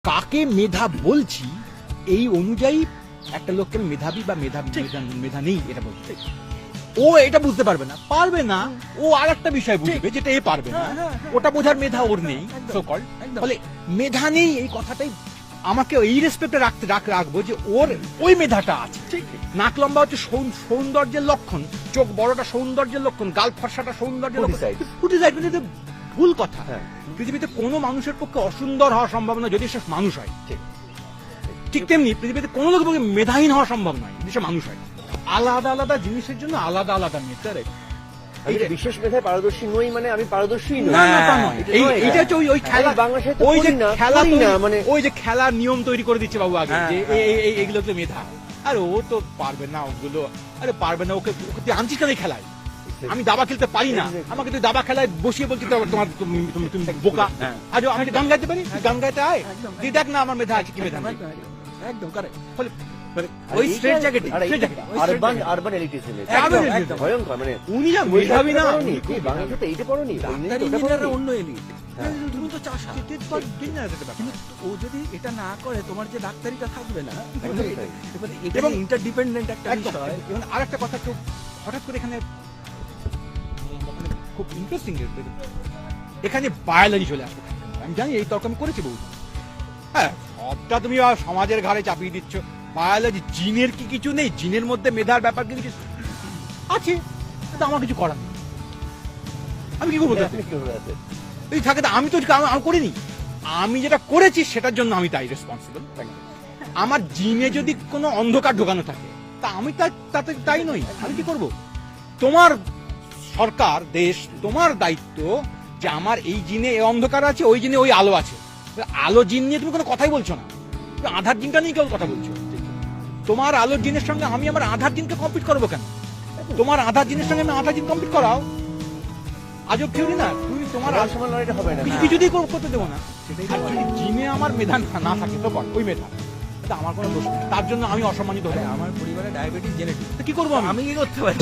কাকে মেধা বলছি এই অনুযায়ী একটা লোককে মেধাবী বা মেধা নেই এটা বলতে ও এটা বুঝতে পারবে না ও আর একটা বিষয় বুঝবে যেটা এ পারবে না ওটা বোঝার মেধা ওর নেই সো কল ফলে মেধা নেই এই কথাটাই আমাকে এই রেসপেক্টে রাখবো যে ওর ওই মেধাটা আছে নাক লম্বা হচ্ছে সৌন্দর্যের লক্ষণ চোখ বড়টা সৌন্দর্যের লক্ষণ গাল ফর্সাটা সৌন্দর্যের লক্ষণ ভুল কথা পৃথিবীতে কোনো মানুষের পক্ষে অসুন্দর হওয়া সম্ভব নয় যদি সে মানুষ হয় ঠিক তেমনি পৃথিবীতে কোনো লোকের পক্ষে মেধাহীন হওয়া সম্ভব নয় যদি সে মানুষ হয় আলাদা আলাদা জিনিসের জন্য আলাদা আলাদা মেধা বিশেষ মেধায় পারদর্শী নই মানে আমি পারদর্শী নই এইটা হচ্ছে ওই খেলা ওই যে খেলা মানে ওই যে খেলার নিয়ম তৈরি করে দিচ্ছে বাবু আগে যে এইগুলো তো মেধা আরে ও তো পারবে না ওগুলো আরে পারবে না ওকে তুই আনছিস কেন খেলায় আমি দাবা খেলতে পারি না আমাকে তুই দাবা খেলায় বসিয়ে বলছি তোমার তুমি বোকা আজ আমি গান গাইতে পারি গান গাইতে আয় তুই দেখ না আমার মেধা আছে কি মেধা একদম কারেক্ট ওই স্ট্রেট জ্যাকেট আরবান এলিটিজম একদম ভয়ঙ্কর মানে উনি যা মেধাবী না বাংলাদেশে এইটা পড়োনি অন্য এলিট তুমি তো চাস কিন্তু ও যদি এটা না করে তোমার যে ডাক্তারিটা থাকবে না এটা ইন্টারডিপেন্ডেন্ট একটা বিষয় এবং আরেকটা কথা খুব হঠাৎ করে এখানে খুব ইন্টারেস্টিং এখানে বায়োলজি চলে আসবে আমি জানি এই তর্ক আমি করেছি বহু হ্যাঁ সবটা তুমি সমাজের ঘাড়ে চাপিয়ে দিচ্ছ বায়োলজি জিনের কি কিছু নেই জিনের মধ্যে মেধার ব্যাপার কি কিছু আছে কিন্তু আমার কিছু করার নেই আমি কি করবো এই থাকে আমি তো আমি করিনি আমি যেটা করেছি সেটার জন্য আমি তাই রেসপন্সিবল আমার জিনে যদি কোনো অন্ধকার ঢোকানো থাকে তা আমি তাতে তাই নই আমি কি করব তোমার সরকার দেশ তোমার দায়িত্ব যে আমার এই জিনে এই অন্ধকার আছে ওই জিনে ওই আলো আছে আলো জিন নিয়ে তুমি কোনো কথাই বলছো না তুমি আধার জিনটা নিয়ে কেউ কথা বলছো তোমার আলোর জিনের সঙ্গে আমি আমার আধার জিনকে কমপ্লিট করবো কেন তোমার আধার জিনের সঙ্গে আমি আধার জিন কমপ্লিট করাও আজব থিওরি না তুমি তোমার কিছুতেই করতে দেবো না যদি জিনে আমার মেধা না থাকে তো ওই মেধা আমার কোনো দোষ নেই তার জন্য আমি অসম্মানিত হই আমার পরিবারে ডায়াবেটিস জেনেটিক কি করবো আমি কি করতে পারি